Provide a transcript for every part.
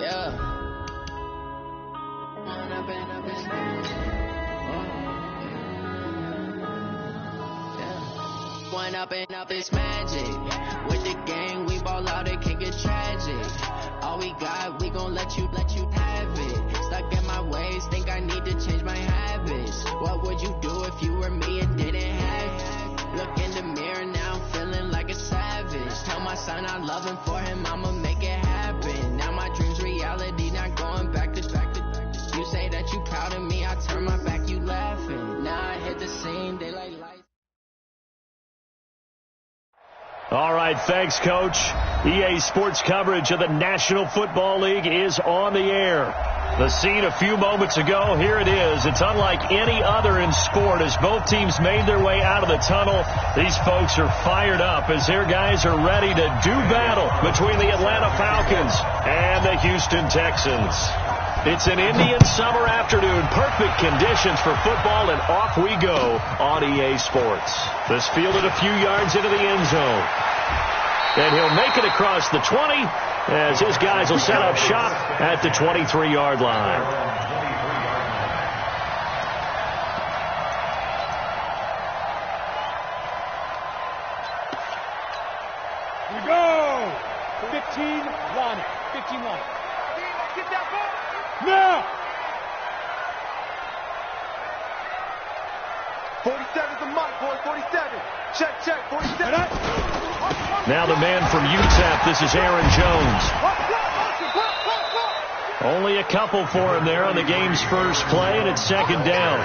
Yeah. One up and up is magic. With the gang, we ball out, it can get tragic. All we got, we gon' let you have it. Stuck in my ways, think I need to change my habits. What would you do if you were me and didn't have it? Look in the mirror, now I'm feeling like a savage. Tell my son I love him, for him I'ma make it happen. Now my dream's reality, not going back to. You say that you proud of me, I turn my back, you laughing. Now I hit the scene, they like lights. All right, thanks, Coach. EA Sports coverage of the National Football League is on the air. The scene a few moments ago, here it is. It's unlike any other in sport as both teams made their way out of the tunnel. These folks are fired up as their guys are ready to do battle between the Atlanta Falcons and the Houston Texans. It's an Indian summer afternoon. Perfect conditions for football, and off we go on EA Sports. This fielded a few yards into the end zone. And he'll make it across the 20 as his guys will set up shop at the 23-yard line. Here we go. 15 line. 15 line. Get that ball. Now! 47's the mark, boy. 47. Check, 47. Now the man from UTEP, this is Aaron Jones. Only a couple for him there on the game's first play, and it's second down.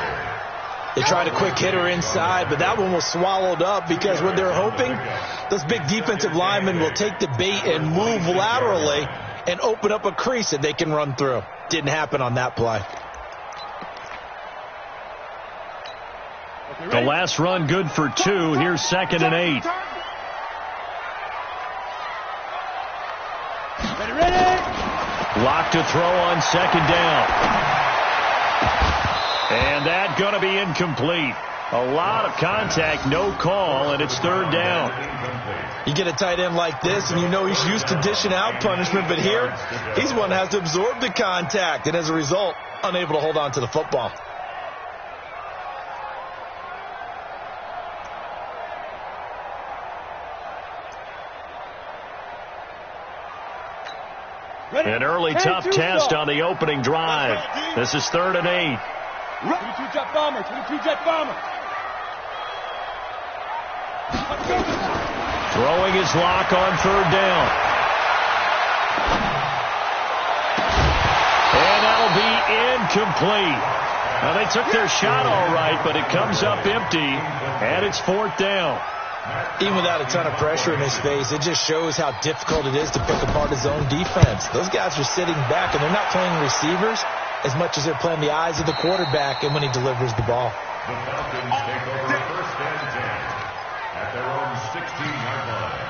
They tried a quick hitter inside, but that one was swallowed up because what they're hoping, those big defensive linemen will take the bait and move laterally and open up a crease that they can run through. Didn't happen on that play. The last run good for 2. Here's 2nd and 8. Ready. Lock to throw on 2nd down. And that's going to be incomplete. A lot of contact, no call, and it's 3rd down. You get a tight end like this, and you know he's used to dishing out punishment, but here, he's one that has to absorb the contact, and as a result, unable to hold on to the football. An early tough test on the opening drive. This is 3rd and 8. 22 jet bomber. 22 jet bomber. Throwing his lock on 3rd down. And that'll be incomplete. Now, they took their shot all right, but it comes up empty, and it's 4th down. Even without a ton of pressure in his face, it just shows how difficult it is to pick apart his own defense. Those guys are sitting back, and they're not playing receivers as much as they're playing the eyes of the quarterback and when he delivers the ball. The Falcons take over 1st and 10 at their own 16-yard line.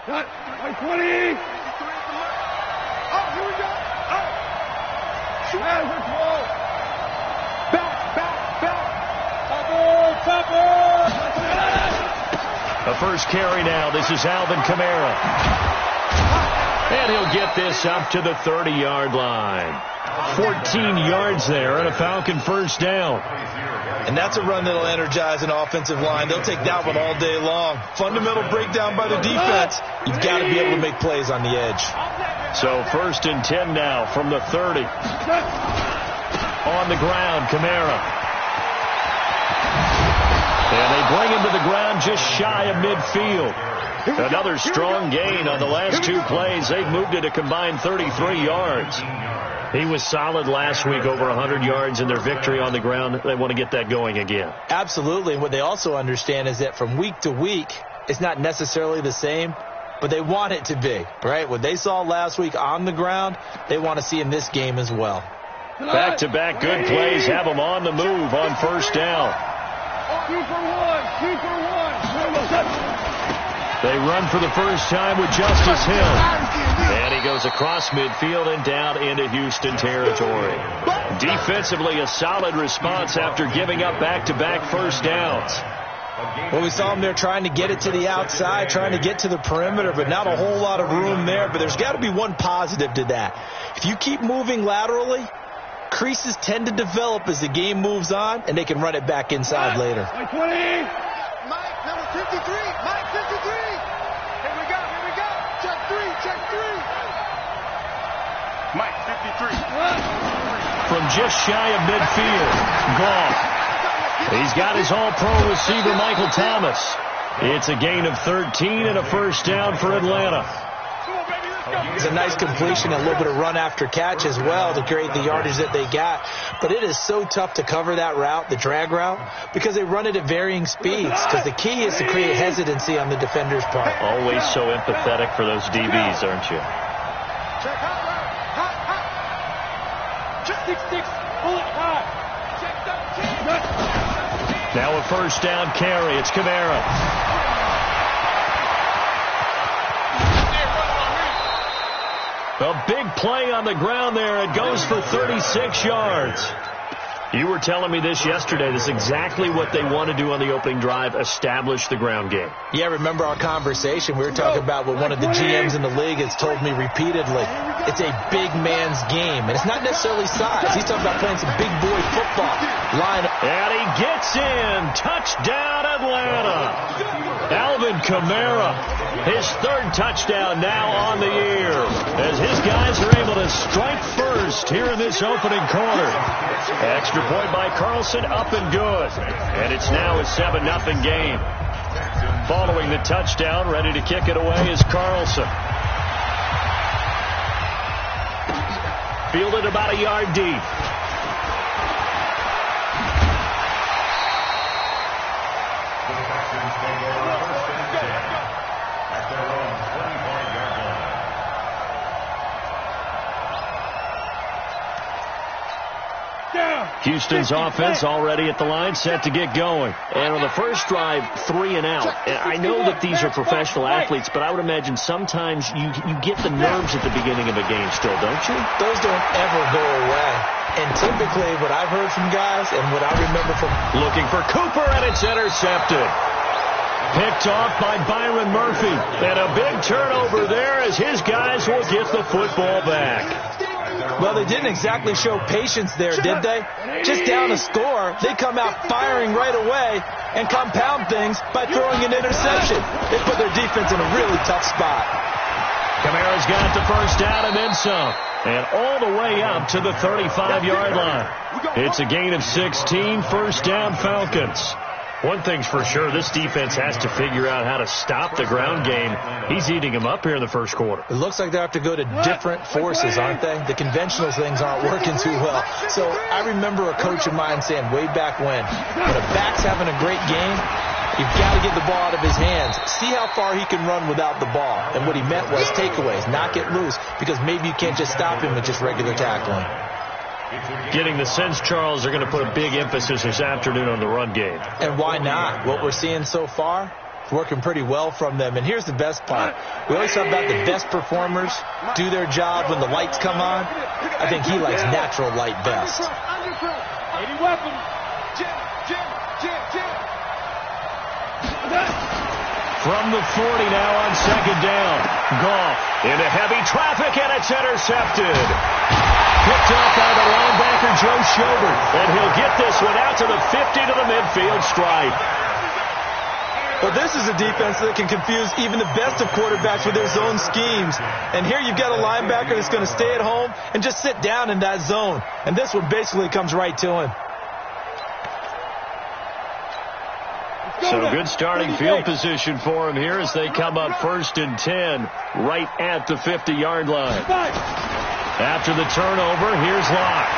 Got 20. Oh, here we go. Oh. Back. The first carry now. This is Alvin Kamara. And he'll get this up to the 30-yard line. 14 yards there and a Falcon first down. And that's a run that'll energize an offensive line. They'll take that one all day long. Fundamental breakdown by the defense. You've got to be able to make plays on the edge. So 1st and 10 now from the 30. On the ground, Kamara. And they bring him to the ground just shy of midfield. Another strong gain on the last 2 plays. They've moved it a combined 33 yards. He was solid last week, over 100 yards in their victory on the ground. They want to get that going again. Absolutely. And what they also understand is that from week to week, it's not necessarily the same, but they want it to be, right? What they saw last week on the ground, they want to see in this game as well. Back-to-back good plays have them on the move on 1st down. 2 for 1. 2 for 1. They run for the first time with Justice Hill. And he goes across midfield and down into Houston territory. Defensively, a solid response after giving up back-to-back first downs. Well, we saw him there trying to get it to the outside, trying to get to the perimeter, but not a whole lot of room there. But there's got to be one positive to that. If you keep moving laterally, creases tend to develop as the game moves on, and they can run it back inside later. Mike, number 53. Mike, 53. Here we go. Check three. Mike, 53. From just shy of midfield, Goff. He's got his all-pro receiver, Michael Thomas. It's a gain of 13 and a first down for Atlanta. It's a nice completion, a little bit of run after catch as well to create the yardage that they got. But it is so tough to cover that route, the drag route, because they run it at varying speeds. Because the key is to create hesitancy on the defender's part. Always so empathetic for those DBs, aren't you? Check hot route. Check 6-6. Pull it high. Check 13. Now a first down carry. It's Kamara. A big play on the ground there. It goes for 36 yards. You were telling me this yesterday. This is exactly what they want to do on the opening drive, establish the ground game. Yeah, remember our conversation? We were talking about what one of the GMs in the league has told me repeatedly. It's a big man's game, and it's not necessarily size. He's talking about playing some big boy football. Line up. And he gets in. Touchdown, Atlanta. Alvin Kamara, his third touchdown now on the year, as his guys are able to strike first here in this opening quarter. Extra point by Carlson, up and good. And it's now a 7-0 game. Following the touchdown, ready to kick it away is Carlson. Fielded about a yard deep. Houston's offense already at the line, set to get going. And on the first drive, 3 and out. And I know that these are professional athletes, but I would imagine sometimes you get the nerves at the beginning of a game still, don't you? Those don't ever go away. And typically what I've heard from guys and what I remember from... Looking for Cooper, and it's intercepted. Picked off by Byron Murphy. And a big turnover there as his guys will get the football back. Well, they didn't exactly show patience there, did they? Just down a score, they come out firing right away and compound things by throwing an interception. They put their defense in a really tough spot. Kamara's got the first down and then some. And all the way up to the 35-yard line. It's a gain of 16, first down Falcons. One thing's for sure, this defense has to figure out how to stop the ground game. He's eating them up here in the first quarter. It looks like they have to go to different forces, aren't they? The conventional things aren't working too well. So I remember a coach of mine saying way back when a back's having a great game, you've got to get the ball out of his hands. See how far he can run without the ball. And what he meant was takeaways, not get loose, because maybe you can't just stop him with just regular tackling. Getting the sense, Charles, they're going to put a big emphasis this afternoon on the run game. And why not? What we're seeing so far, working pretty well from them. And here's the best part. We always talk about the best performers do their job when the lights come on. I think he likes natural light best. 80 weapons. From the 40 now on second down. Goff into heavy traffic, and it's intercepted. Picked off by the linebacker, Joe Schobert. And he'll get this one out to the 50 to the midfield stripe. Well, this is a defense that can confuse even the best of quarterbacks with their zone schemes. And here you've got a linebacker that's going to stay at home and just sit down in that zone. And this one basically comes right to him. So good starting field position for him here as they come up 1st and 10 right at the 50-yard line. After the turnover, here's Locke.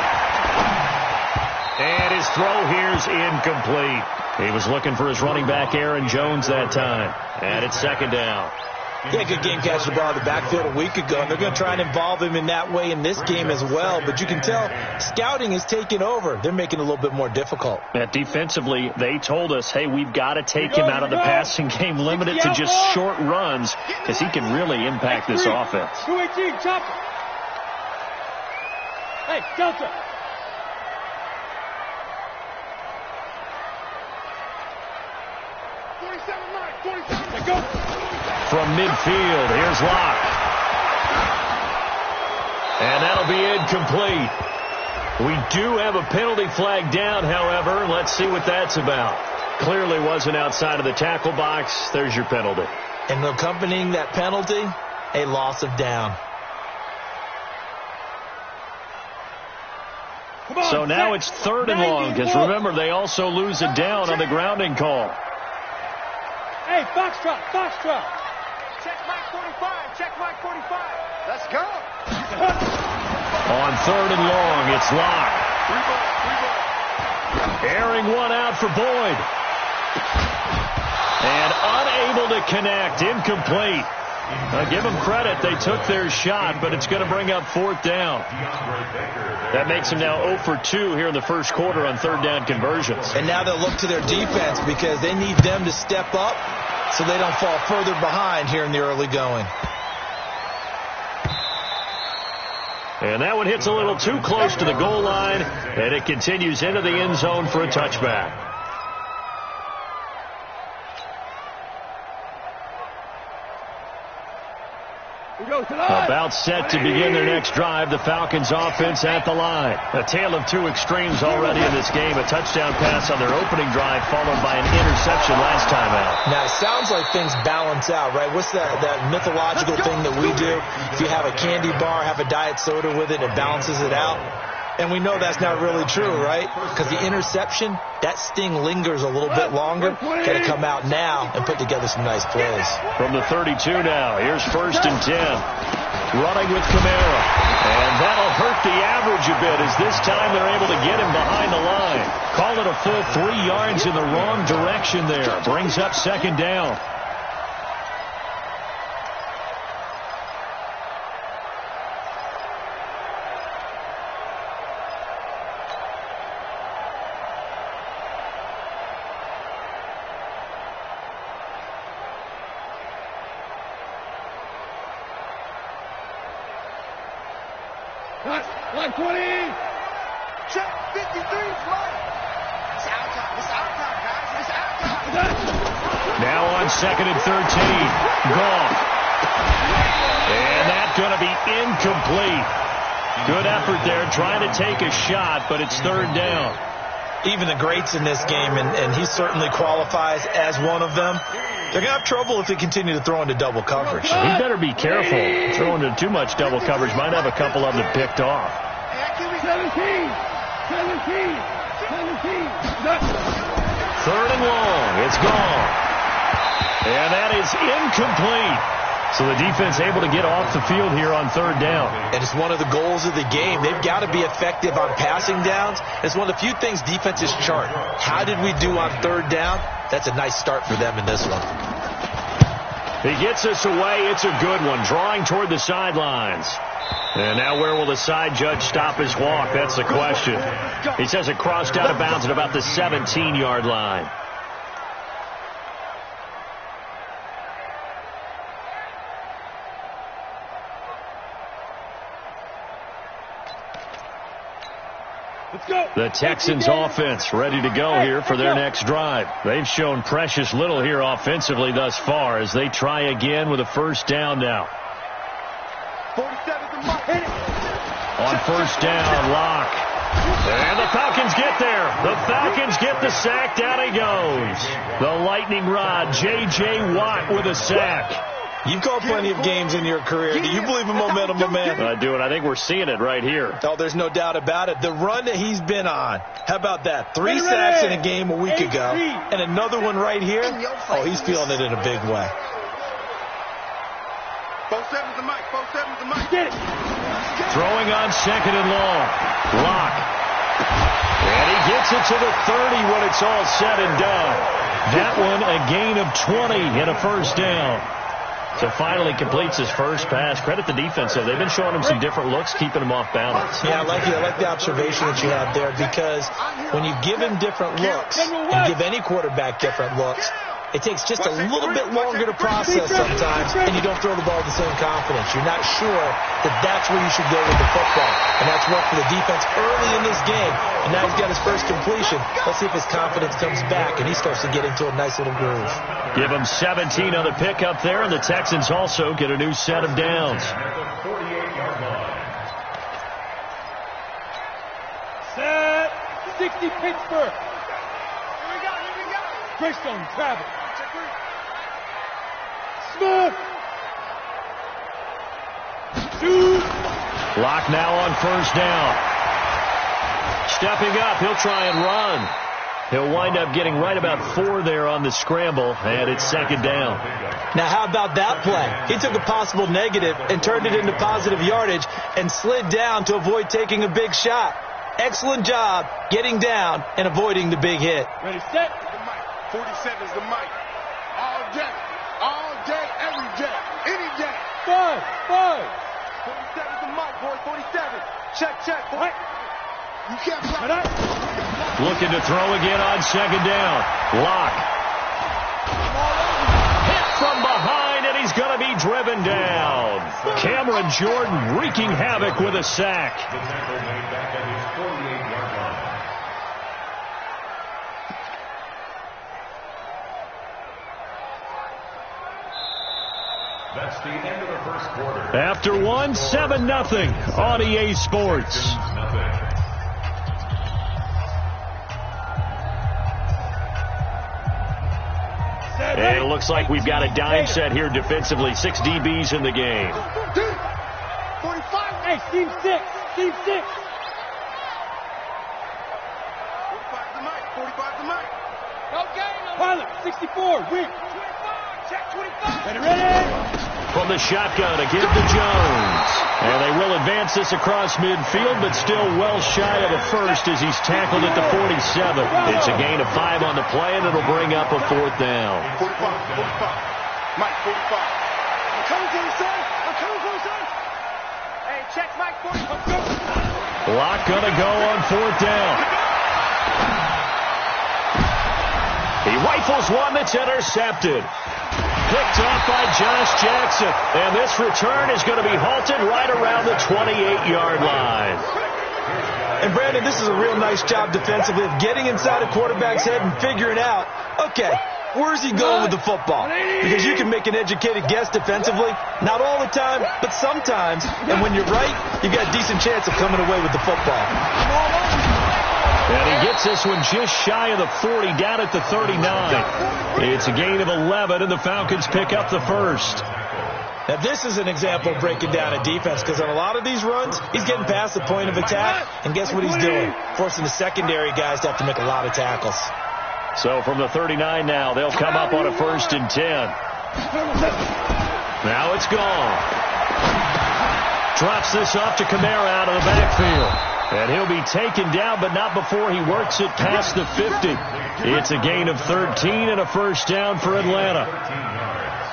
And his throw here's incomplete. He was looking for his running back, Aaron Jones, that time. And it's second down. He had a good game catching the ball in the backfield a week ago, and they're going to try and involve him in that way in this game as well. But you can tell scouting is taking over. They're making it a little bit more difficult. Defensively, they told us, hey, we've got to take him out of the passing game, limit it to just short runs, because he can really impact this offense. 218, chop. Hey, Delta. From midfield, here's Locke. And that'll be incomplete. We do have a penalty flag down, however. Let's see what that's about. Clearly wasn't outside of the tackle box. There's your penalty. And accompanying that penalty, a loss of down. So now it's 3rd and long, because remember, they also lose a down on the grounding call. Hey, Foxtrot, Foxtrot. Check Mike 45, check Mike 45. Let's go. On 3rd and long, it's Locke. Airing one out for Boyd. And unable to connect, incomplete. Give them credit, they took their shot, but it's going to bring up 4th down. That makes them now 0 for 2 here in the first quarter on 3rd down conversions. And now they'll look to their defense because they need them to step up so they don't fall further behind here in the early going. And that one hits a little too close to the goal line, and it continues into the end zone for a touchback. About set to begin their next drive. The Falcons offense at the line. A tale of two extremes already in this game. A touchdown pass on their opening drive followed by an interception last time out. Now, it sounds like things balance out, right? What's that mythological thing that we do? If you have a candy bar, have a diet soda with it, it balances it out. And we know that's not really true, right? Because the interception, that sting lingers a little bit longer. Got to come out now and put together some nice plays. From the 32 now, here's 1st and 10. Running with Kamara. And that'll hurt the average a bit as this time they're able to get him behind the line. Call it a full 3 yards in the wrong direction there. Brings up 2nd down. Line 20. Check 53 flight. It's our time. It's our time, guys. It's our time. Now on 2nd and 13. Goff. And that's going to be incomplete. Good effort there trying to take a shot, but it's 3rd down. Even the greats in this game, and he certainly qualifies as one of them, they're going to have trouble if they continue to throw into double coverage. He better be careful. Throwing into too much double coverage might have a couple of them picked off. 17. 17. 17. 3rd and long. It's gone. And that is incomplete. So the defense able to get off the field here on 3rd down. And it's one of the goals of the game. They've got to be effective on passing downs. It's one of the few things defenses chart. How did we do on 3rd down? That's a nice start for them in this one. He gets us away. It's a good one. Drawing toward the sidelines. And now where will the side judge stop his walk? That's the question. He says it crossed out of bounds at about the 17-yard line. The Texans offense ready to go here for their next drive. They've shown precious little here offensively thus far as they try again with a 1st down now. 47's the mark. On 1st down, Locke. And the Falcons get there. The Falcons get the sack. Down he goes. The lightning rod, J.J. Watt with a sack. You've called plenty of games in your career. Do you believe in momentum, my man? I do, and I think we're seeing it right here. Oh, there's no doubt about it. The run that he's been on. How about that? 3 sacks in a game a week ago. And another one right here. Oh, he's feeling it in a big way. 47's the mic. 47's the mic. Get it. Throwing on 2nd and long. Locke. And he gets it to the 30 when it's all said and done. That one a gain of 20 and a 1st down. So finally completes his first pass. Credit the defense, though. They've been showing him some different looks, keeping him off balance. Yeah, I like the observation that you had there, because when you give him different looks and give any quarterback different looks, it takes just a little bit longer to process sometimes, and you don't throw the ball with the same confidence. You're not sure that that's where you should go with the football. And that's worked for the defense early in this game. And now he's got his first completion. Let's see if his confidence comes back and he starts to get into a nice little groove. Give him 17 on the pickup there, and the Texans also get a new set of downs. Set. 60 Pittsburgh. Greystone, travel. Smith. Shoot. Lock now on first down. Stepping up, he'll try and run. He'll wind up getting right about 4 there on the scramble, and it's second down. Now, how about that play? He took a possible negative and turned it into positive yardage and slid down to avoid taking a big shot. Excellent job getting down and avoiding the big hit. Ready, set. 47 is the mic. All day, every day, any day. 5. 47 is the mic, boy. 47. Check, boy. You can't block. Looking to throw again on second down. Lock. Hit from behind, and he's going to be driven down. Cameron Jordan wreaking havoc with a sack. The tackle made back at his 48-yard line. That's the end of the first quarter. After one, 7-0 on EA Sports. And it looks like we've got a dime set here defensively. 6 DBs in the game. 45. Hey, team 6. Team 6. 45 the mic. 45 the mic. Okay. Pilot, 64. Wing. 25. Check 25. Ready. From the shotgun, a give to Jones. And they will advance this across midfield, but still well shy of a first as he's tackled at the 47. It's a gain of 5 on the play, and it'll bring up a 4th down. 45. Mike, 45. I'm coming for you, son. Hey, check Mike, 45. Lock gonna go on 4th down. He rifles one that's intercepted. Picked off by Josh Jackson. And this return is going to be halted right around the 28-yard line. And, Brandon, this is a real nice job defensively of getting inside a quarterback's head and figuring out, okay, where's he going with the football? Because you can make an educated guess defensively. Not all the time, but sometimes. And when you're right, you've got a decent chance of coming away with the football. And he gets this one just shy of the 40, down at the 39. It's a gain of 11, and the Falcons pick up the first. Now, this is an example of breaking down a defense, because on a lot of these runs, he's getting past the point of attack, and guess what he's doing? Forcing the secondary guys to have to make a lot of tackles. So from the 39 now, they'll come up on a 1st and 10. Now it's gone. Drops this off to Kamara out of the backfield. And he'll be taken down, but not before he works it past the 50. It's a gain of 13 and a 1st down for Atlanta.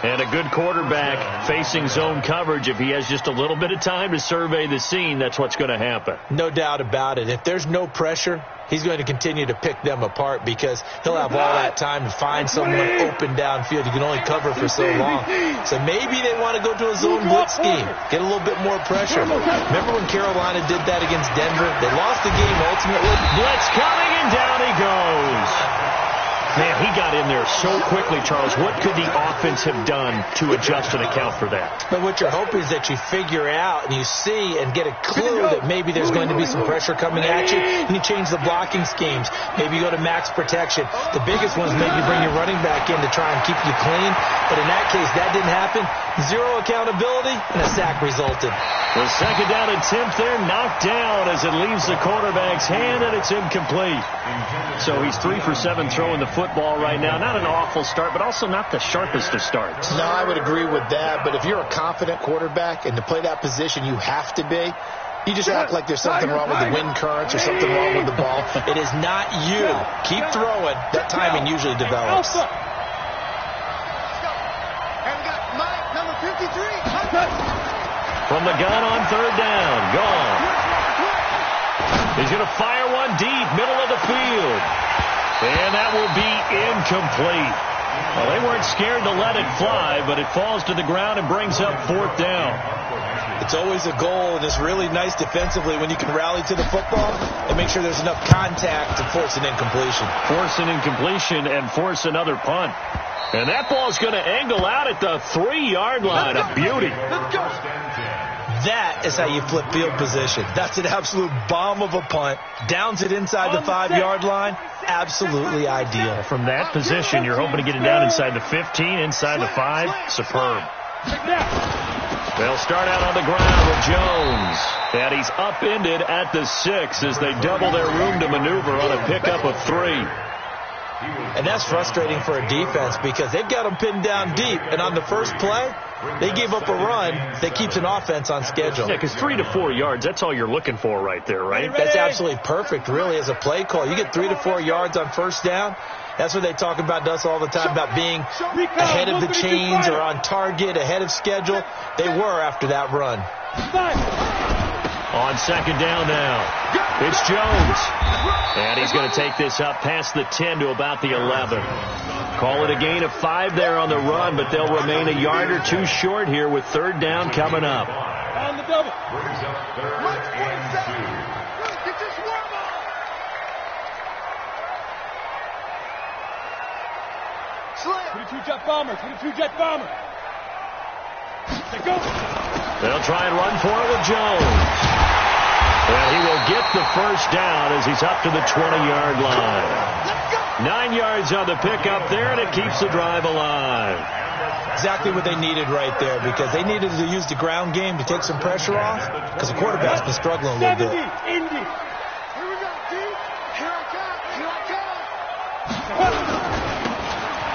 And a good quarterback facing zone coverage. If he has just a little bit of time to survey the scene, that's what's going to happen. No doubt about it. If there's no pressure, he's going to continue to pick them apart, because he'll have all that time to find someone open downfield. You can only cover for so long. So maybe they want to go to a zone blitz scheme, get a little bit more pressure. Remember when Carolina did that against Denver? They lost the game ultimately. Blitz coming, and down he goes. Man, he got in there so quickly, Charles. What could the offense have done to adjust and account for that? But what you're hoping is that you figure out and you see and get a clue that maybe there's going to be some pressure coming at you, and you change the blocking schemes. Maybe you go to max protection. The biggest one is maybe bring your running back in to try and keep you clean. But in that case, that didn't happen. 0 accountability, and a sack resulted. The second down attempt there knocked down as it leaves the quarterback's hand, and it's incomplete. So he's 3 for 7 throwing the football right now. Not an awful start, but also not the sharpest of starts. No, I would agree with that. But if you're a confident quarterback and to play that position, you have to be. You just act like there's something wrong with the wind currents or something wrong with the ball. It is not you. Keep throwing. That timing usually develops. And we got Mike, number from the gun on third down. Gone. He's going to fire one deep, middle of the field. And that will be incomplete. Well, they weren't scared to let it fly, but it falls to the ground and brings up fourth down. It's always a goal, and it's really nice defensively when you can rally to the football and make sure there's enough contact to force an incompletion. Force an incompletion and force another punt. And that ball's going to angle out at the 3-yard line. A beauty. That is how you flip field position. That's an absolute bomb of a punt. Downs it inside the 5-yard line. Absolutely ideal. From that position, you're hoping to get it down inside the 15, inside the 5. Superb. They'll start out on the ground with Jones. And he's upended at the 6 as they double their room to maneuver on a pickup of 3. And that's frustrating for a defense because they've got them pinned down deep. And on the first play, they gave up a run that keeps an offense on schedule. Yeah, because 3 to 4 yards, that's all you're looking for right there, right? That's absolutely perfect, really, as a play call. You get 3 to 4 yards on first down. That's what they talk about us all the time, about being ahead of the chains or on target, ahead of schedule. They were after that run. On second down now, it's Jones. And he's going to take this up past the 10 to about the 11. Call it a gain of 5 there on the run, but they'll remain a yard or 2 short here with third down coming up. On the double. Brings up third and 2. Get this warm up. Slam. 22 jet bomber. 22 jet bomber. They go. They'll try and run for it with Jones. And he will get the first down as he's up to the 20-yard line. 9 yards on the pickup there, and it keeps the drive alive. Exactly what they needed right there, because they needed to use the ground game to take some pressure off, because the quarterback's been struggling a little bit. 70, Indy. Here we go, D. Here I come. Here I come.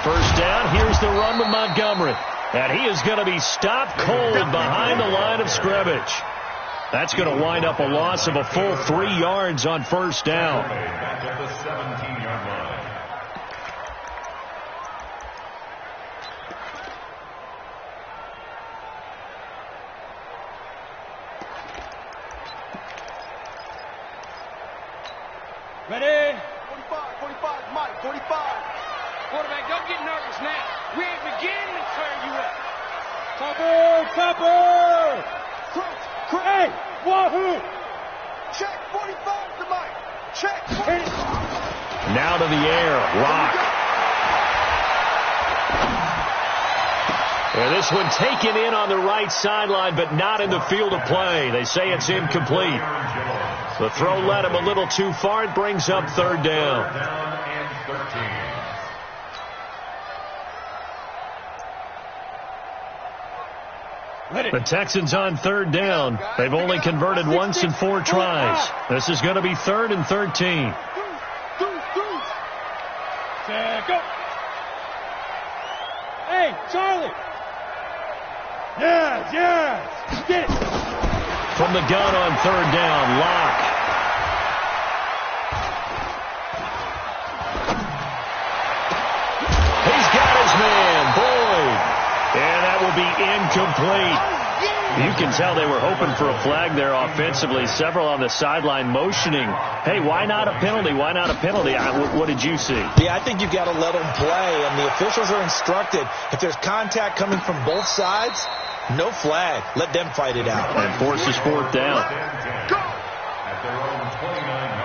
First down, here's the run with Montgomery. And he is going to be stopped cold behind the line of scrimmage. That's going to wind up a loss of a full 3 yards on first down. Back at the 17-yard line. Ready? 45, Mike, 45. Quarterback, don't get nervous now. We ain't beginning to turn you up. Topper! Hey, wahoo! Check, 45 to Mike. Check. Now to the air, Rock. And this one taken in on the right sideline, but not in the field of play. They say it's incomplete. The throw led him a little too far. It brings up third down. Down and 13. The Texans on third down. They've only converted once in 4 tries. This is going to be 3rd and 13. Go. Hey, Charlie. Yes. Get it. From the gun on third down, Locke. He's got his man, Boyd. And that will be incomplete. You can tell they were hoping for a flag there offensively. Several on the sideline motioning. Hey, why not a penalty? Why not a penalty? What did you see? Yeah, I think you've got to let them play, and the officials are instructed. If there's contact coming from both sides, no flag. Let them fight it out. And forces fourth down. At their own 29-yard line.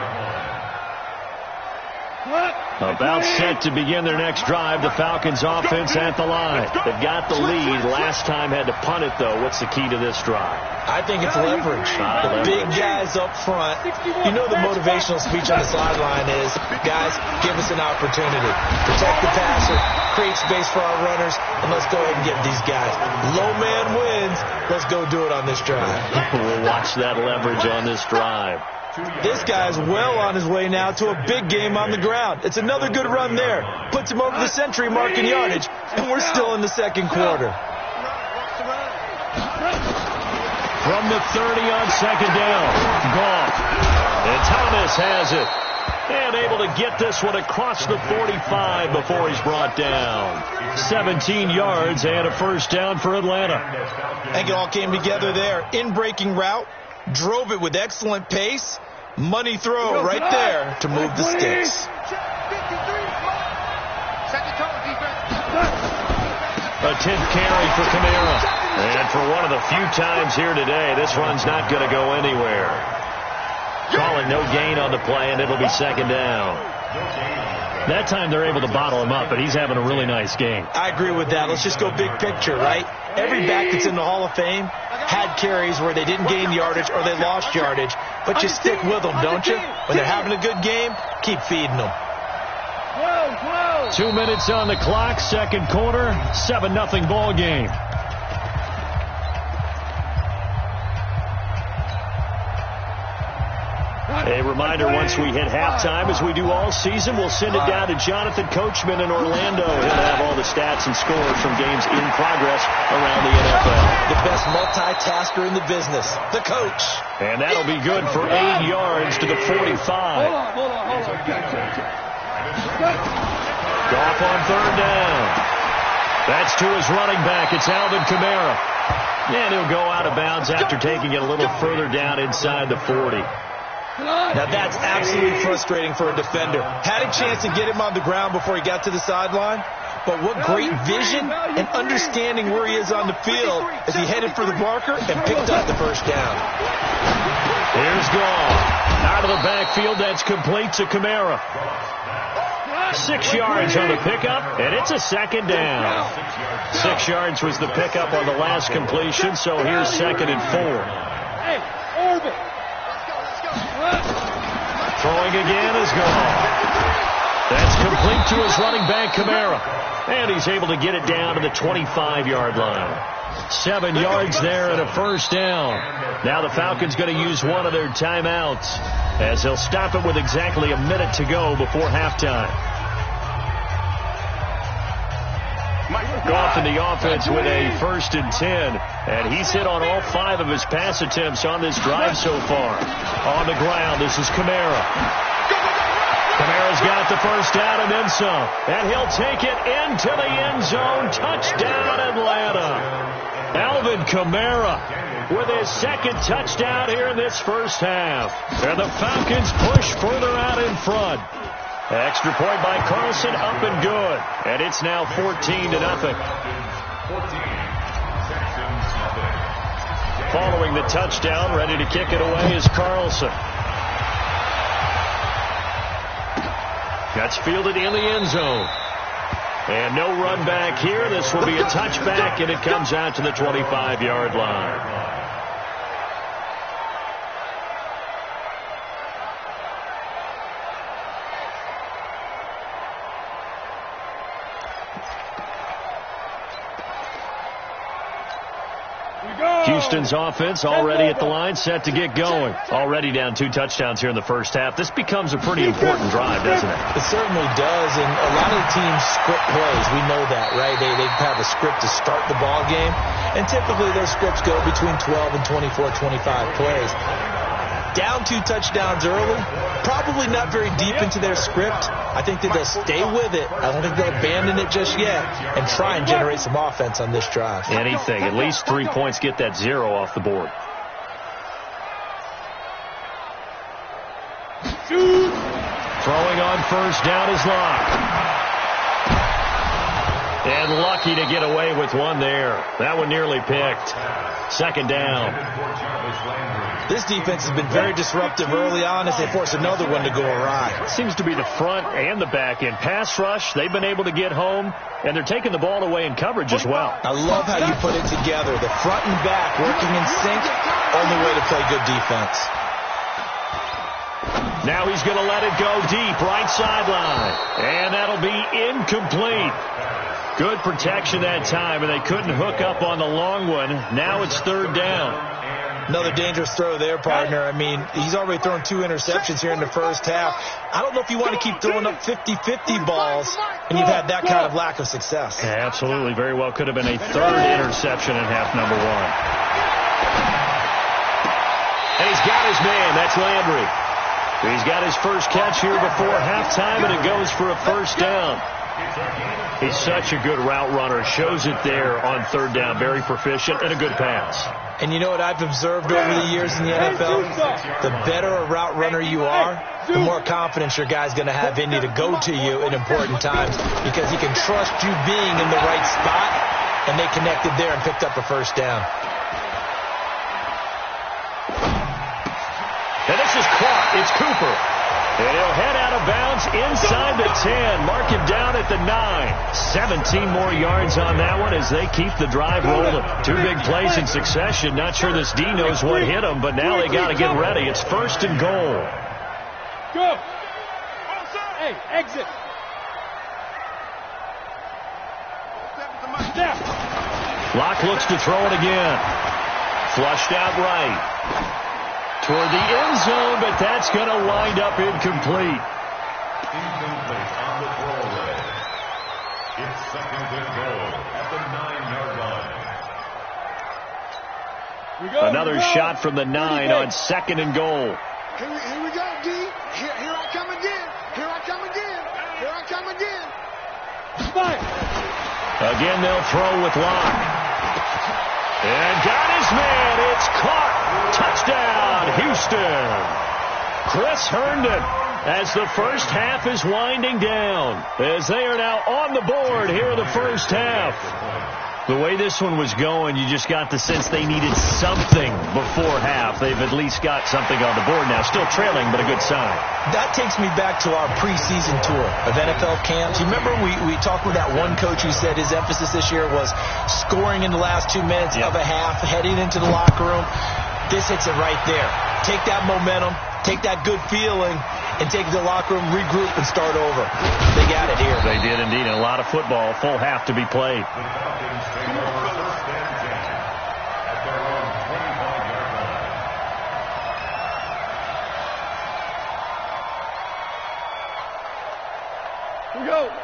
About set to begin their next drive. The Falcons offense at the line. They've got the lead. Last time had to punt it, though. What's the key to this drive? I think it's leverage. The big guys up front. You know the motivational speech on the sideline is, guys, give us an opportunity. Protect the passer, create space for our runners, and let's go ahead and get these guys. Low man wins. Let's go do it on this drive. We'll watch that leverage on this drive. This guy's well on his way now to a big game on the ground. It's another good run there. Puts him over the century mark in yardage, and we're still in the second quarter. From the 30 on second down, Goff. And Thomas has it. And able to get this one across the 45 before he's brought down. 17 yards and a first down for Atlanta. I think it all came together there. In-breaking route, drove it with excellent pace. Money throw right there to move the sticks. A 10th carry for Kamara. And for one of the few times here today, this run's not going to go anywhere. Calling no gain on the play, and it'll be second down. That time they're able to bottle him up, but he's having a really nice game. I agree with that. Let's just go big picture, right? Every back that's in the Hall of Fame had carries where they didn't gain yardage or they lost yardage, but you stick with them, don't you? When they're having a good game, keep feeding them. 2 minutes on the clock, second quarter, 7-0 ball game. A reminder, once we hit halftime, as we do all season, we'll send it down to Jonathan Coachman in Orlando. He'll have all the stats and scores from games in progress around the NFL. The best multitasker in the business, the coach. And that'll be good for 8 yards to the 45. Hold on. Goff on third down. That's to his running back. It's Alvin Kamara. And he'll go out of bounds after taking it a little further down inside the 40. Now that's absolutely frustrating for a defender. Had a chance to get him on the ground before he got to the sideline, but what great vision and understanding where he is on the field as he headed for the marker and picked up the first down. Here's Goff. Out of the backfield, that's complete to Kamara. 6 yards on the pickup, and it's a second down. 6 yards was the pickup on the last completion, so here's 2nd and 4. Hey, orbit. Throwing again is Goff. That's complete to his running back, Kamara. And he's able to get it down to the 25-yard line. 7 yards there and a first down. Now the Falcons going to use one of their timeouts as they'll stop it with exactly a minute to go before halftime. Goff in the offense with a 1st and 10. And he's hit on all 5 of his pass attempts on this drive so far. On the ground, this is Kamara. Kamara's got the first down and then some. And he'll take it into the end zone. Touchdown, Atlanta. Alvin Kamara with his 2nd touchdown here in this first half. And the Falcons push further out in front. Extra point by Carlson, up and good. And it's now 14-0. Following the touchdown, ready to kick it away is Carlson. That's fielded in the end zone. And no run back here. This will be a touchback, and it comes out to the 25-yard line. Houston's offense already at the line, set to get going. Already down 2 touchdowns here in the first half. This becomes a pretty important drive, doesn't it? It certainly does, and a lot of the teams script plays. We know that, right? They have a script to start the ball game, and typically those scripts go between 12 and 24, 25 plays. Down 2 touchdowns early, probably not very deep into their script. I think that they'll stay with it. I don't think they'll abandon it just yet and try and generate some offense on this drive. Anything. At least 3 points, get that 0 off the board. Throwing on first down is Locke. And lucky to get away with one there. That one nearly picked. 2nd down. This defense has been very disruptive early on as they force another one to go awry. Seems to be the front and the back end. Pass rush, they've been able to get home, and they're taking the ball away in coverage as well. I love how you put it together. The front and back working in sync, only way to play good defense. Now he's going to let it go deep, right sideline. And that'll be incomplete. Good protection that time, and they couldn't hook up on the long one. Now it's 3rd down. Another dangerous throw there, partner. I mean, he's already thrown 2 interceptions here in the first half. I don't know if you want to keep throwing up 50-50 balls, and you've had that kind of lack of success. Yeah, absolutely. Very well could have been a 3rd interception in half number 1. And he's got his man. That's Landry. He's got his first catch here before halftime, and it goes for a first down. He's such a good route runner. Shows it there on third down. Very proficient and a good pass. And you know what I've observed over the years in the NFL? The better a route runner you are, the more confidence your guy's going to have in you to go to you in important times because he can trust you being in the right spot, and they connected there and picked up a first down. And this is caught. It's Cooper. And he'll head out of bounds inside the 10. Mark him down at the 9. 17 more yards on that one as they keep the drive rolling. Two big plays in succession. Not sure this D knows what hit him, but now they got to get ready. It's first and goal. Go. Hey, exit. Locke looks to throw it again. Flushed out right. Toward the end zone, but that's going to wind up incomplete. Incomplete on the throwaway. It's second and goal at the 9-yard line. Another shot from the 9 on second and goal. Here we go, D. Here I come again. Here I come again. Here I come again. Fire. Again, they'll throw with Locke. And got his man. It's caught. Touchdown, Houston. Chris Herndon as the first half is winding down. As they are now on the board here in the first half. The way this one was going, you just got the sense they needed something before half. They've at least got something on the board now. Still trailing, but a good sign. That takes me back to our preseason tour of NFL camps. You remember we talked with that one coach who said his emphasis this year was scoring in the last 2 minutes of a half, heading into the locker room. This hits it right there. Take that momentum, take that good feeling, and take it to the locker room, regroup, and start over. They got it here. They did indeed. A lot of football, full half to be played. The Falcons take over first and 10 at their own 25-yard line.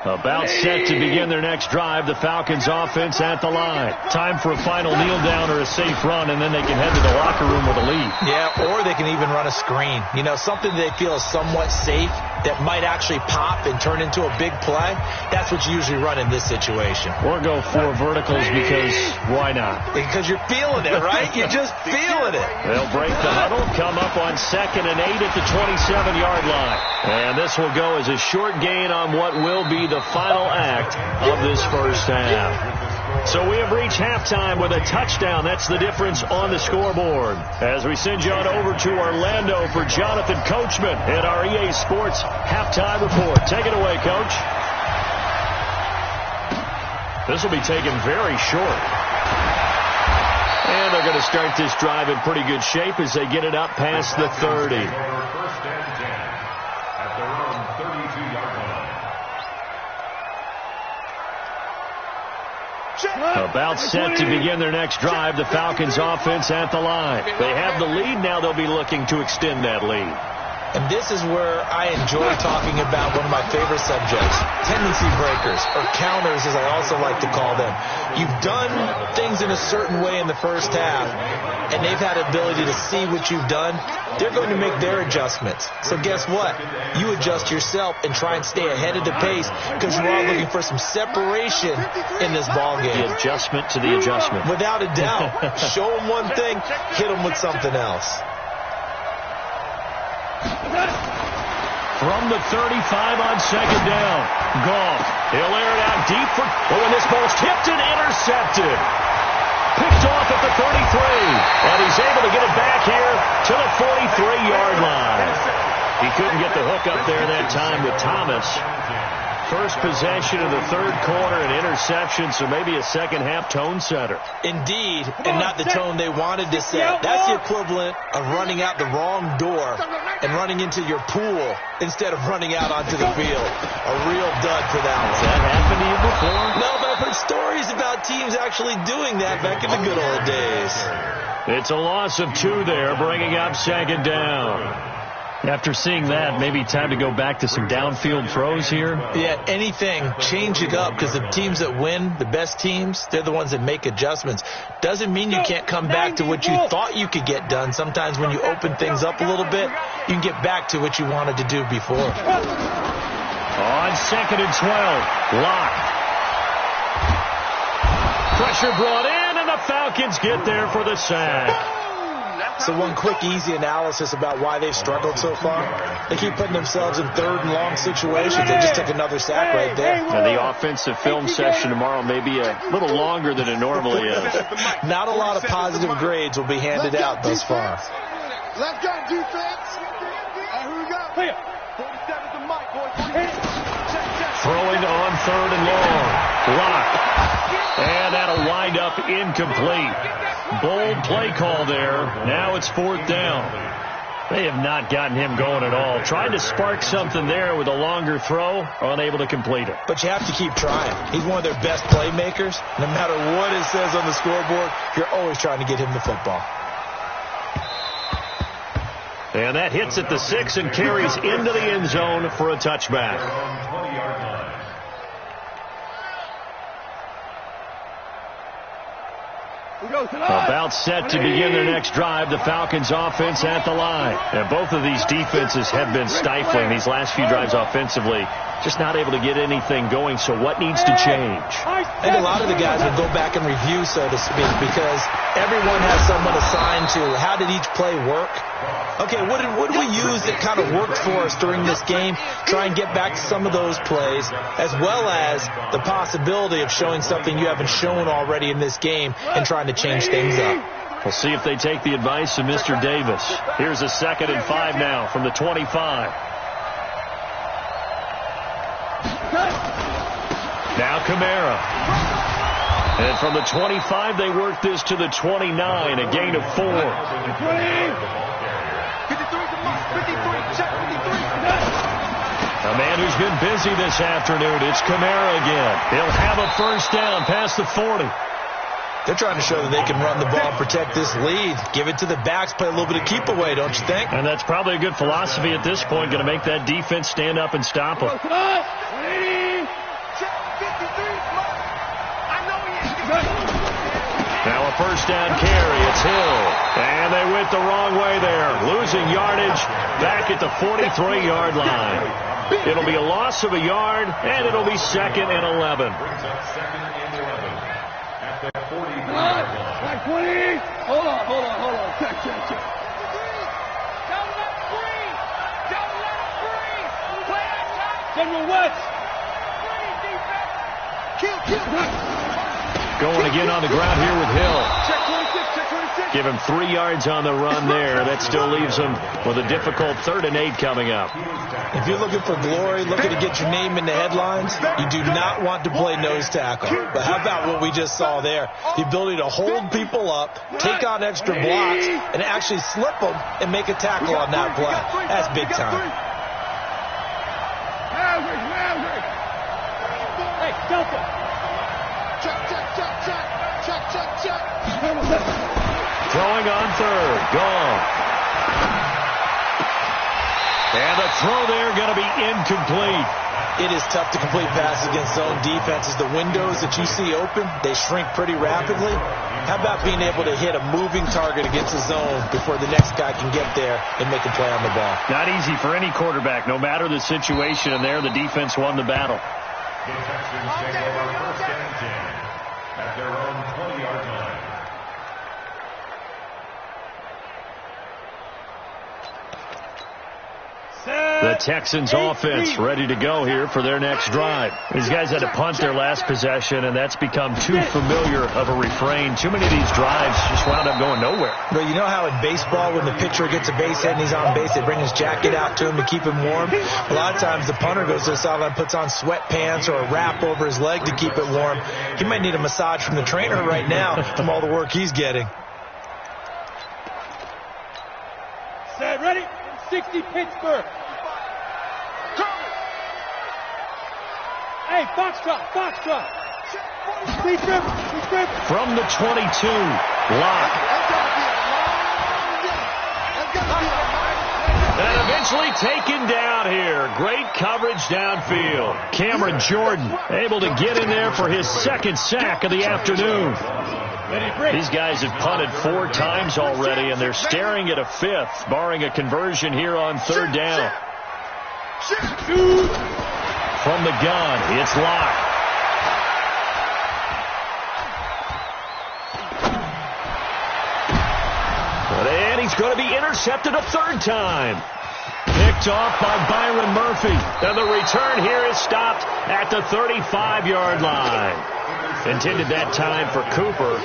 About set to begin their next drive. The Falcons offense at the line. Time for a final kneel down or a safe run, and then they can head to the locker room with a lead. Yeah, or they can even run a screen. You know, something they feel is somewhat safe that might actually pop and turn into a big play. That's what you usually run in this situation. Or go 4 verticals because why not? Because you're feeling it, right? You're just feeling it. They'll break the huddle, come up on 2nd and 8 at the 27-yard line. And this will go as a short gain on what will be the final act of this first half. So we have reached halftime with a touchdown. That's the difference on the scoreboard. As we send you on over to Orlando for Jonathan Coachman at our EA Sports halftime report. Take it away, Coach. This will be taken very short. And they're going to start this drive in pretty good shape as they get it up past the 30. First and 10 at their own 32-yard line. About set to begin their next drive. The Falcons offense at the line. They have the lead. Now they'll be looking to extend that lead. And this is where I enjoy talking about one of my favorite subjects, tendency breakers, or counters as I also like to call them. You've done things in a certain way in the first half, and they've had the ability to see what you've done. They're going to make their adjustments. So guess what? You adjust yourself and try and stay ahead of the pace because you are looking for some separation in this ballgame. The adjustment to the adjustment. Without a doubt. Show them one thing, hit them with something else. From the 35 on 2nd down. Goff. He'll air it out deep for... Oh, and this ball's tipped and intercepted. Picked off at the 33. And he's able to get it back here to the 43-yard line. He couldn't get the hook up there that time with Thomas. First possession of the third quarter, an interception, so maybe a second-half tone setter. Indeed, and not the tone they wanted to set. That's the equivalent of running out the wrong door and running into your pool instead of running out onto the field. A real dud for that one. Has that happened to you before? No, but I've heard stories about teams actually doing that back in the good old days. It's a loss of 2 there, bringing up 2nd down. After seeing that, maybe time to go back to some downfield throws here. Yeah, anything. Change it up, because the teams that win, the best teams, they're the ones that make adjustments. Doesn't mean you can't come back to what you thought you could get done. Sometimes when you open things up a little bit, you can get back to what you wanted to do before. On 2nd and 12, Locke. Pressure brought in, and the Falcons get there for the sack. So one quick, easy analysis about why they've struggled so far. They keep putting themselves in 3rd and long situations. They just took another sack right there. And the offensive film session tomorrow may be a little longer than it normally is. Not a lot of positive grades will be handed out thus far. Let's go, defense. Here we go. 47's the mic, boys. Throwing on 3rd and long. Locke. And that'll wind up incomplete. Bold play call there. Now it's 4th down. They have not gotten him going at all. Trying to spark something there with a longer throw, unable to complete it. But you have to keep trying. He's one of their best playmakers. No matter what it says on the scoreboard, you're always trying to get him the football. And that hits at the 6 and carries into the end zone for a touchback. About set to begin their next drive, the Falcons offense at the line. And both of these defenses have been stifling these last few drives offensively. Just not able to get anything going, so what needs to change? I think a lot of the guys will go back and review, so to speak, because everyone has someone assigned to how did each play work. Okay, what did we use that kind of worked for us during this game? Try and get back to some of those plays, as well as the possibility of showing something you haven't shown already in this game and trying to change things up. We'll see if they take the advice of Mr. Davis. Here's a 2nd and 5 now from the 25. Now Kamara. And from the 25, they work this to the 29, a gain of 4. A man who's been busy this afternoon. It's Kamara again. He'll have a 1st down past the 40. They're trying to show that they can run the ball, protect this lead. Give it to the backs, play a little bit of keep away, don't you think? And that's probably a good philosophy at this point. Going to make that defense stand up and stop them. Now a 1st down carry. It's Hill. And they went the wrong way there. Losing yardage back at the 43-yard line. It'll be a loss of a yard, and it'll be 2nd and 11. Like 20. Hold on. Check. Don't let him breathe. Don't let him breathe. Play outside. General West. Kill. Going again on the ground here with Hill. Check 26. Give him 3 yards on the run there. That still leaves him with a difficult 3rd and 8 coming up. If you're looking for glory, looking to get your name in the headlines, you do not want to play nose tackle. But how about what we just saw there? The ability to hold people up, take on extra blocks, and actually slip them and make a tackle on that play. That's big time. Hey, Delta. Check. Throwing on 3rd. Gone. And the throw there going to be incomplete. It is tough to complete passes against zone defenses. The windows that you see open, they shrink pretty rapidly. How about being able to hit a moving target against the zone before the next guy can get there and make a play on the ball? Not easy for any quarterback, no matter the situation, and there the defense won the battle. The Texans take over 1st and 10 at their own 20-yard line. The Texans offense ready to go here for their next drive. These guys had to punt their last possession, and that's become too familiar of a refrain. Too many of these drives just wound up going nowhere. But you know how in baseball, when the pitcher gets a base hit and he's on base, they bring his jacket out to him to keep him warm? A lot of times the punter goes to the sideline, puts on sweatpants or a wrap over his leg to keep it warm. He might need a massage from the trainer right now from all the work he's getting. Set, ready? 60 Pittsburgh. Hey, Foxtrot. Strip. From the 22, Locke. And eventually Easily taken down here. Great coverage downfield. Cameron Jordan able to get in there for his second sack of the afternoon. These guys have punted 4 times already, and they're staring at a 5th, barring a conversion here on 3rd down. From the gun, it's locked. And he's going to be intercepted a 3rd time. Picked off by Byron Murphy. And the return here is stopped at the 35-yard line. Intended that time for Cooper.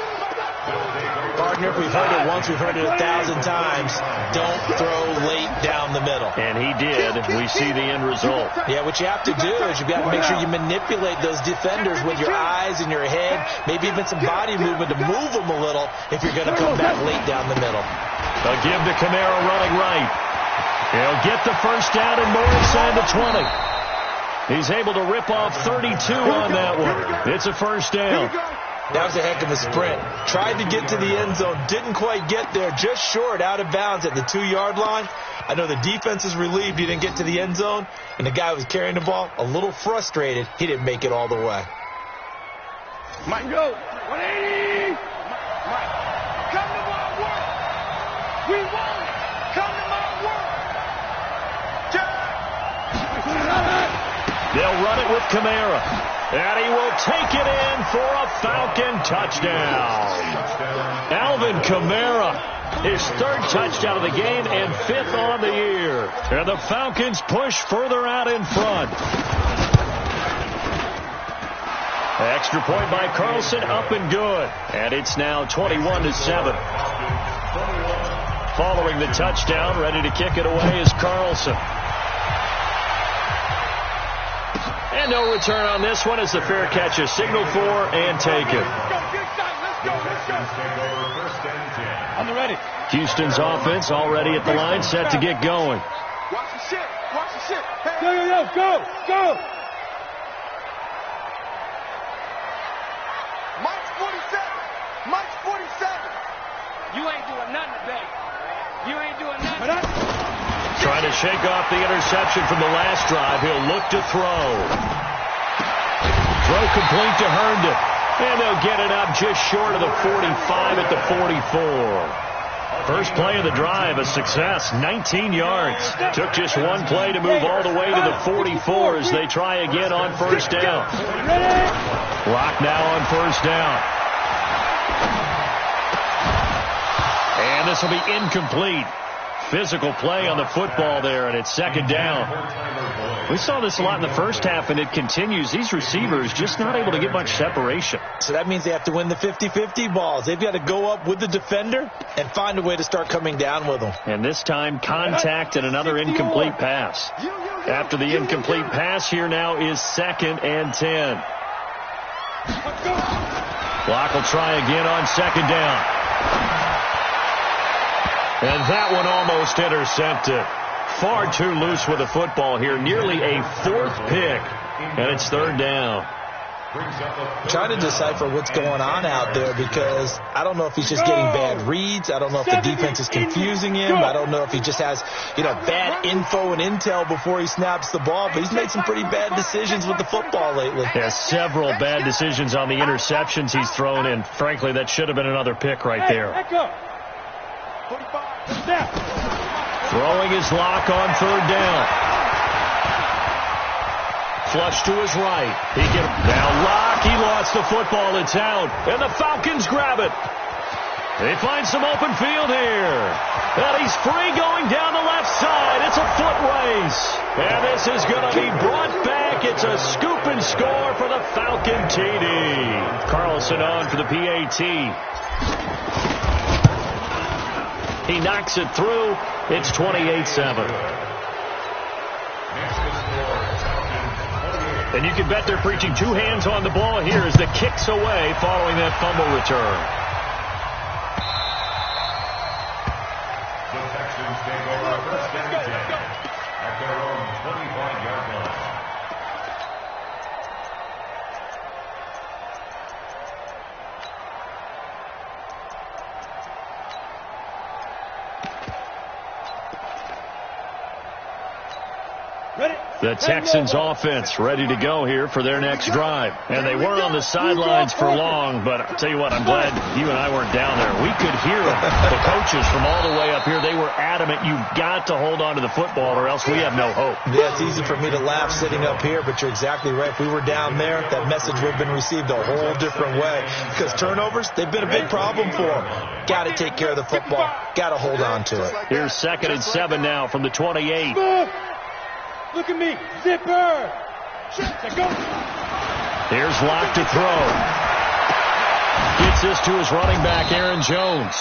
Partner, if we've heard it once, we've heard it 1,000 times. Don't throw late down the middle. And he did. We see the end result. Yeah, what you have to do is you've got to make sure you manipulate those defenders with your eyes and your head, maybe even some body movement to move them a little if you're going to come back late down the middle. A give to Kamara running right. He'll get the first down and more inside the 20. He's able to rip off 32 on that one. It's a first down. That was a heck of a sprint. Tried to get to the end zone. Didn't quite get there. Just short, out of bounds at the 2-yard line. I know the defense is relieved he didn't get to the end zone. And the guy who was carrying the ball, a little frustrated, he didn't make it all the way. Mike, go. 180. Mike, come to my work. We want it. Come to my work. They'll run it with Kamara. And he will take it in for a Falcon touchdown. Alvin Kamara, his 3rd touchdown of the game and 5th on the year. And the Falcons push further out in front. Extra point by Carlson, up and good. And it's now 21-7. Following the touchdown, ready to kick it away is Carlson. And no return on this one as the fair catch is signaled for and taken. On the ready. Houston's offense already at the line, set to get going. Watch the shit. Watch the shit. Hey. Go. Mike's 47. Mike's 47. You ain't doing nothing today. You ain't doing nothing. Trying to shake off the interception from the last drive. He'll look to throw. Throw complete to Herndon. And they'll get it up just short of the 45 at the 44. First play of the drive, a success, 19 yards. Took just one play to move all the way to the 44 as they try again on first down. Clock now on first down. And this will be incomplete. Physical play on the football there, and it's 2nd down. We saw this a lot in the first half, and it continues. These receivers just not able to get much separation. So that means they have to win the 50-50 balls. They've got to go up with the defender and find a way to start coming down with them. And this time, contact and another incomplete pass. After the incomplete pass, here now is 2nd and 10. Clock will try again on 2nd down. And that one almost intercepted. Far too loose with the football here. Nearly a 4th pick. And it's 3rd down. Trying to decipher what's going on out there because I don't know if he's just getting bad reads. I don't know if the defense is confusing him. I don't know if he just has, bad info and intel before he snaps the ball. But he's made some pretty bad decisions with the football lately. Yeah, several bad decisions on the interceptions he's thrown in. Frankly, that should have been another pick right there. Throwing his lock on 3rd down. Flush to his right. Now Lock, he lost the football. It's out. And the Falcons grab it. They find some open field here. And he's free going down the left side. It's a foot race. And this is going to be brought back. It's a scoop and score for the Falcon TD. Carlson on for the PAT. He knocks it through. It's 28-7. And you can bet they're preaching 2 hands on the ball here as the kick's away following that fumble return. The Texans take over first and 10 at their own 25-yard line. The Texans offense ready to go here for their next drive. And they weren't on the sidelines for long, but I'll tell you what, I'm glad you and I weren't down there. We could hear them. The coaches from all the way up here, they were adamant, you've got to hold on to the football or else we have no hope. Yeah, it's easy for me to laugh sitting up here, but you're exactly right. If we were down there, that message would have been received a whole different way. Because turnovers, they've been a big problem for them. Got to take care of the football. Got to hold on to it. Here's 2nd and 7 now from the 28. Look at me. Zipper. Go. Here's Locke to throw. Gets this to his running back, Aaron Jones.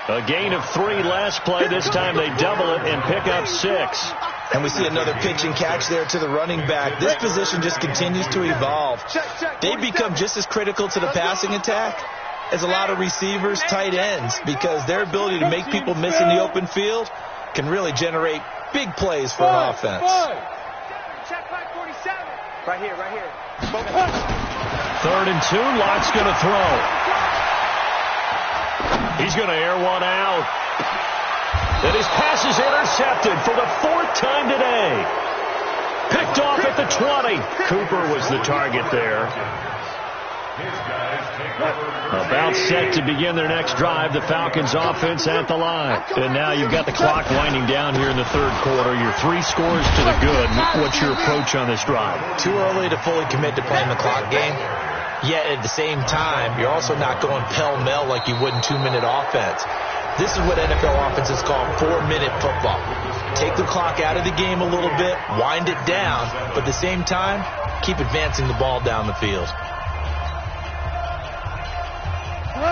A gain of 3 last play. This time they double it and pick up 6. And we see another pitch and catch there to the running back. This position just continues to evolve. They become just as critical to the passing attack as a lot of receivers, tight ends, because their ability to make people miss in the open field can really generate big plays for an offense. Check 547. Right here. 3rd and 2. Locke's going to throw. He's going to air one out. And his pass is intercepted for the 4th time today. Picked off at the 20. Cooper was the target there. About set to begin their next drive. The Falcons offense at the line. And now you've got the clock winding down here in the 3rd quarter. You're 3 scores to the good. What's your approach on this drive? Too early to fully commit to playing the clock game. Yet at the same time, you're also not going pell-mell like you would in 2-minute offense. This is what NFL offenses call 4-minute football. Take the clock out of the game a little bit, wind it down, but at the same time, keep advancing the ball down the field.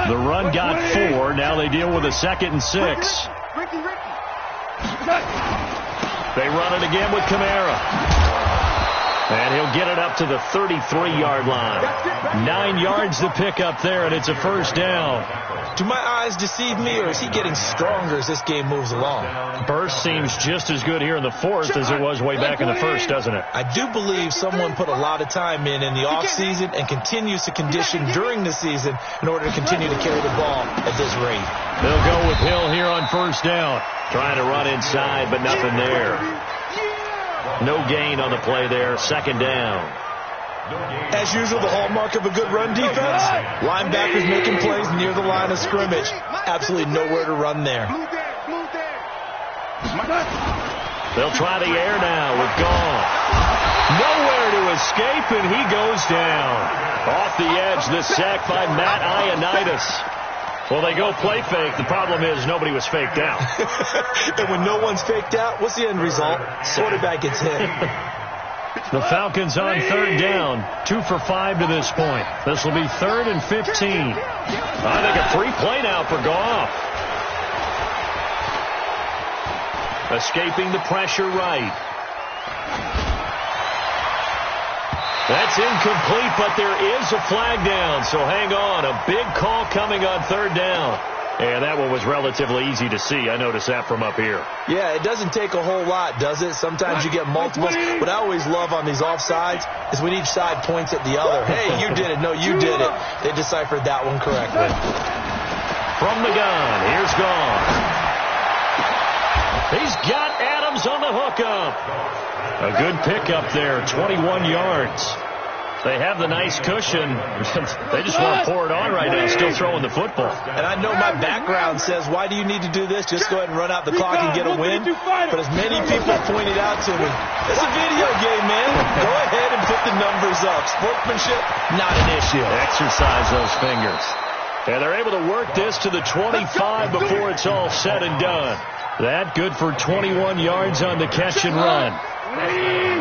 The run got 4. Now they deal with a 2nd and 6. They run it again with Kamara. And he'll get it up to the 33-yard line. 9 yards to pick up there, and it's a 1st down. Do my eyes deceive me, or is he getting stronger as this game moves along? Burst seems just as good here in the 4th as it was way back in the 1st, doesn't it? I do believe someone put a lot of time in the offseason and continues to condition during the season in order to continue to carry the ball at this rate. They'll go with Hill here on 1st down. Trying to run inside, but nothing there. No gain on the play there. 2nd down. As usual, the hallmark of a good run defense, linebackers making plays near the line of scrimmage. Absolutely nowhere to run there. They'll try the air now with Gone. Nowhere to escape, and he goes down. Off the edge, the sack by Matt Ioannidis. Well, they go play fake. The problem is nobody was faked out. And when no one's faked out, what's the end result? Quarterback gets hit. The Falcons on 3rd down. 2 for 5 to this point. This will be 3rd and 15. I think a free play now for Goff. Escaping the pressure right. That's incomplete, but there is a flag down, so hang on. A big call coming on 3rd down. And that one was relatively easy to see. I noticed that from up here. Yeah, it doesn't take a whole lot, does it? Sometimes you get multiples. What I always love on these offsides is when each side points at the other. Hey, you did it. No, you did it. They deciphered that one correctly. From the gun, here's Gone. He's got Adams on the hookup. A good pickup there, 21 yards. They have the nice cushion. They just want to pour it on right now, still throwing the football. And I know my background says, why do you need to do this? Just go ahead and run out the clock and get a win. But as many people pointed out to me, it's a video game, man. Go ahead and put the numbers up. Sportsmanship, not an issue. Exercise those fingers. And they're able to work this to the 25 before it's all said and done. That good for 21 yards on the catch and run.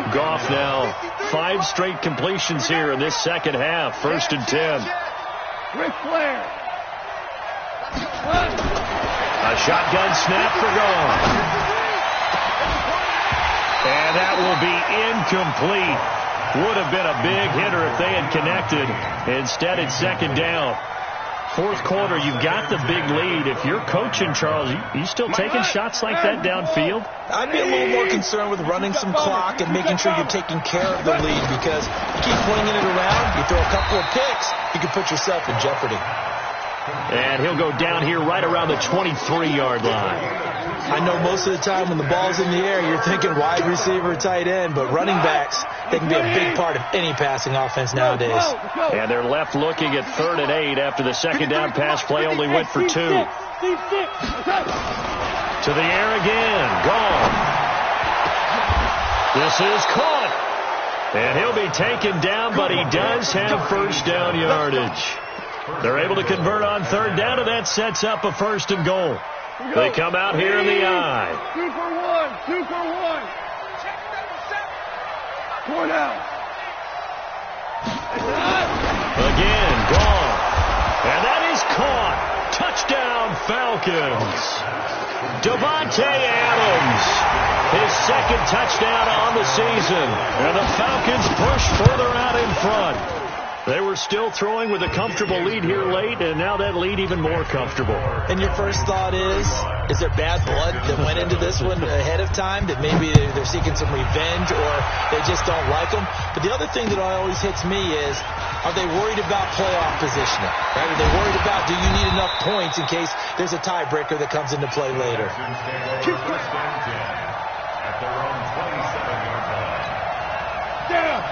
Goff now 5 straight completions here in this 2nd half. 1st and 10. Ric Flair. A shotgun snap for Goff. And that will be incomplete. Would have been a big hitter if they had connected. Instead, it's 2nd down. 4th quarter, you've got the big lead. If you're coaching, Charles, you still taking shots like that downfield? I'd be a little more concerned with running some clock and making sure you're taking care of the lead, because you keep flinging it around, you throw a couple of picks, you can put yourself in jeopardy. And he'll go down here right around the 23-yard line. I know most of the time when the ball's in the air, you're thinking wide receiver, tight end, but running backs, they can be a big part of any passing offense nowadays. And they're left looking at 3rd and 8 after the second down pass play only went for 2. To the air again. Gone. This is caught. And he'll be taken down, but he does have first down yardage. They're able to convert on 3rd down, and that sets up a 1st and goal. They come out here in the eye. 2 for 1. 2 for 1. 4 down. Again, gone. And that is caught. Touchdown, Falcons. Devontae Adams, his 2nd touchdown on the season. And the Falcons push further out in front. They were still throwing with a comfortable lead here late, and now that lead even more comfortable. And your first thought is there bad blood that went into this one ahead of time, that maybe they're seeking some revenge or they just don't like them? But the other thing that always hits me is, are they worried about playoff positioning? Right? Are they worried about, do you need enough points in case there's a tiebreaker that comes into play later?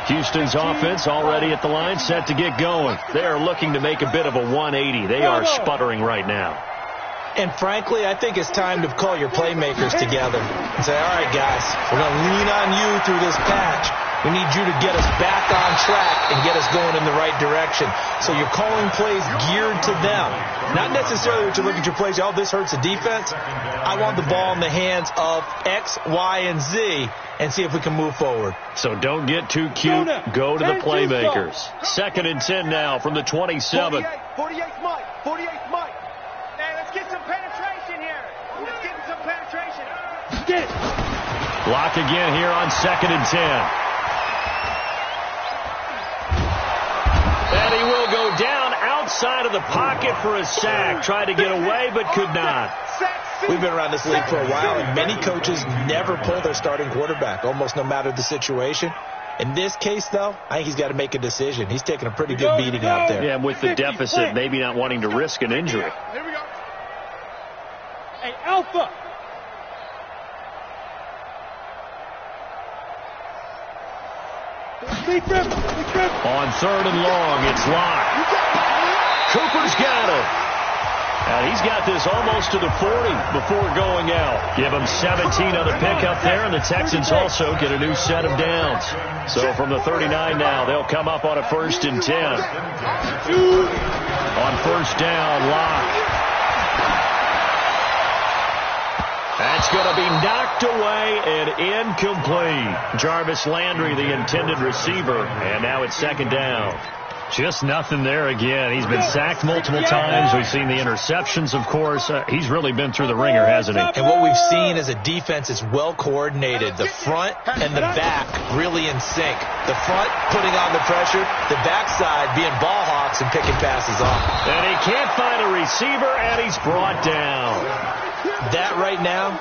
Houston's offense already at the line, set to get going. They are looking to make a bit of a 180. They are sputtering right now. And frankly, I think it's time to call your playmakers together and say, all right, guys, we're going to lean on you through this patch. We need you to get us back on track and get us going in the right direction. So you're calling plays geared to them. Not necessarily what you look at your plays, oh, this hurts the defense. I want the ball in the hands of X, Y, and Z and see if we can move forward. So don't get too cute. Go to the playmakers. 2nd and 10 now from the 27. 48th Mike. 48th Mike. Hey, let's get some penetration here. Let's get some penetration. Get it. Block again here on 2nd and 10. And he will go down outside of the pocket for a sack. Tried to get away, but could not. We've been around this league for a while, and many coaches never pull their starting quarterback, almost no matter the situation. In this case, though, I think he's got to make a decision. He's taking a pretty good beating out there. Yeah, and with the deficit, maybe not wanting to risk an injury. Here we go. Hey, Alpha. On 3rd and long, it's Locke. Cooper's got it. And he's got this almost to the 40 before going out. Give him 17 on the pickup there, and the Texans also get a new set of downs. So from the 39 now, they'll come up on a 1st and 10. On 1st down, Locke. That's going to be knocked away and incomplete. Jarvis Landry, the intended receiver, and now it's 2nd down. Just nothing there again. He's been sacked multiple times. We've seen the interceptions, of course. He's really been through the ringer, hasn't he? And what we've seen is a defense is well coordinated. The front and the back really in sync. The front putting on the pressure, the backside being ball hawks and picking passes off. And he can't find a receiver, and he's brought down. That right now,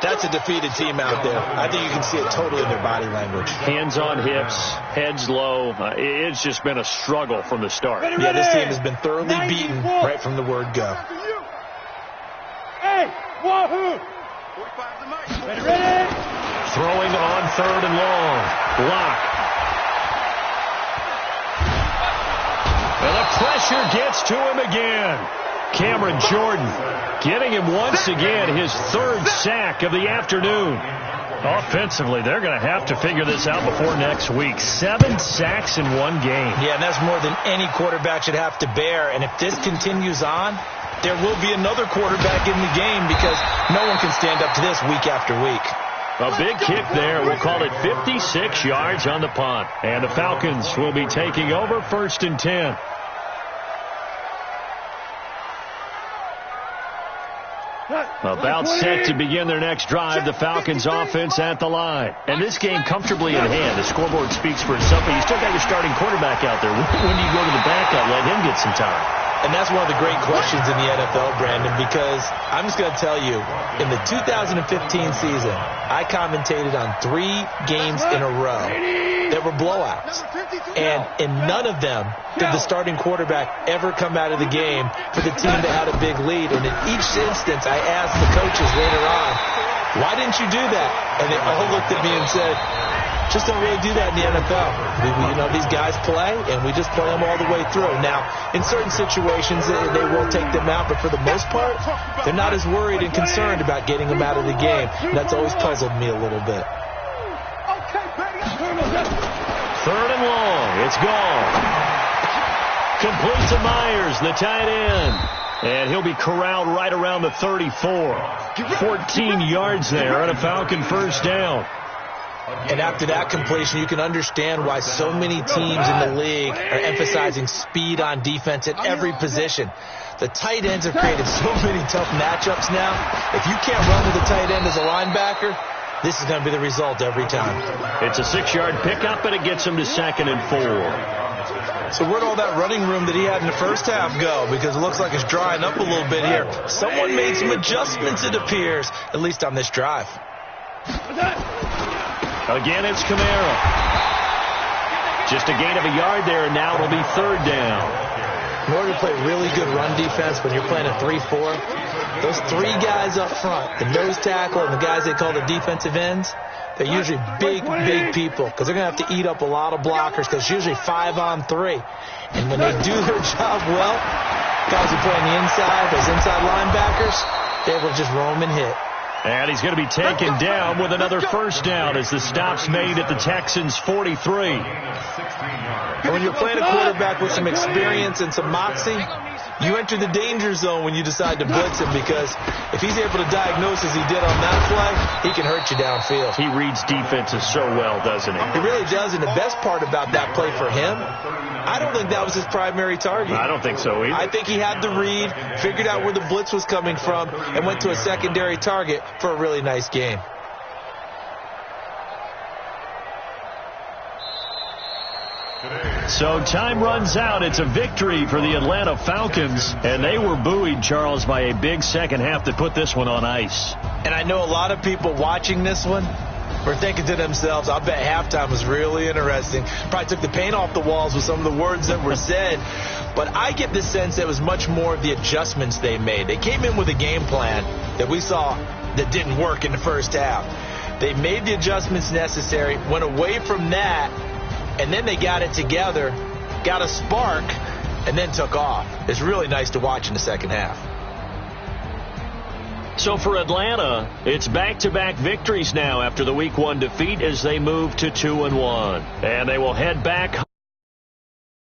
that's a defeated team out there. I think you can see it totally in their body language. Hands on hips, heads low. It's just been a struggle from the start. Yeah, this team has been thoroughly beaten right from the word go. Hey, wahoo! Ready? Throwing on 3rd and long. Block. And the pressure gets to him again. Cameron Jordan getting him once again his 3rd sack of the afternoon. Offensively, they're going to have to figure this out before next week. 7 sacks in one game. Yeah, and that's more than any quarterback should have to bear. And if this continues on, there will be another quarterback in the game because no one can stand up to this week after week. A big kick there. We'll call it 56 yards on the punt. And the Falcons will be taking over 1st and 10. About set to begin their next drive, the Falcons offense at the line. And this game comfortably in hand. The scoreboard speaks for itself, but you still got your starting quarterback out there. When do you go to the backup, let him get some time? And that's one of the great questions in the NFL, Brandon, because I'm just going to tell you, in the 2015 season, I commentated on 3 games in a row. that were blowouts. And in none of them did the starting quarterback ever come out of the game for the team that had a big lead. And in each instance, I asked the coaches later on, why didn't you do that? And they all looked at me and said, just don't really do that in the NFL. These guys play, and we just play them all the way through. Now, in certain situations, they will take them out, but for the most part, they're not as worried and concerned about getting them out of the game. And that's always puzzled me a little bit. Third and long. It's gone. Complete to Myers, the tight end. And he'll be corralled right around the 34. 14 yards there and a Falcon first down. And after that completion, you can understand why so many teams in the league are emphasizing speed on defense at every position. The tight ends have created so many tough matchups now. If you can't run with the tight end as a linebacker, this is going to be the result every time. It's a 6-yard pickup, and it gets him to 2nd and 4. So where'd all that running room that he had in the first half go? Because it looks like it's drying up a little bit here. Someone made some adjustments, it appears, at least on this drive. Again, it's Kamara. Just a gain of a yard there, and now it'll be 3rd down. In order to play really good run defense when you're playing a 3-4, those 3 guys up front, the nose tackle and the guys they call the defensive ends, they're usually big people because they're going to have to eat up a lot of blockers because it's usually 5-on-3. And when they do their job well, guys who play on the inside, those inside linebackers, they're able to just roam and hit. And he's going to be taken down with another first down as the stop's made at the Texans' 43. And when you're playing a quarterback with some experience and some moxie, you enter the danger zone when you decide to blitz him because if he's able to diagnose as he did on that play, he can hurt you downfield. He reads defenses so well, doesn't he? He really does, and the best part about that play for him, I don't think that was his primary target. I don't think so either. I think he had the read, figured out where the blitz was coming from, and went to a secondary target for a really nice game. So time runs out. It's a victory for the Atlanta Falcons, and they were buoyed, Charles, by a big second half that put this one on ice. And I know a lot of people watching this one were thinking to themselves, I bet halftime was really interesting. Probably took the paint off the walls with some of the words that were said. But I get the sense that it was much more of the adjustments they made. They came in with a game plan that we saw that didn't work in the first half. They made the adjustments necessary, went away from that, and then they got it together, got a spark, and then took off. It's really nice to watch in the second half. So for Atlanta, it's back-to-back victories now after the Week 1 defeat as they move to 2-1. And they will head back home.